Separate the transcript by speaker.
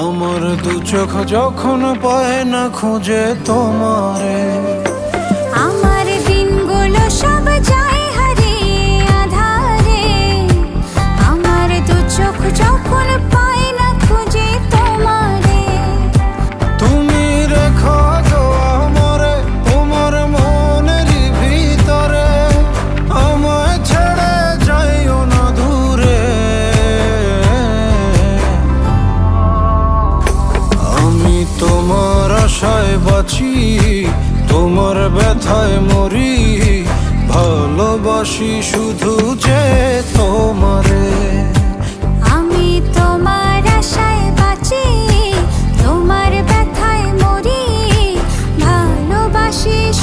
Speaker 1: আমার দু চোখ যখন পায় না খুঁজে তোমারে,
Speaker 2: আমার দিনগুলো সব যায় হারিয়ে আধারে। আমার দু চোখ যখন পায় না খুঁজে তোমারে,
Speaker 1: তুমি রেখো গো আমারে তোমার মনের ভিতরে, আমায় ছেড়ে যাইও না দূরে। আমি তোমার আশায় বাঁচি, তোমার ব্যথায় মরি, ভালোবাসি শুধু যে তোমারে।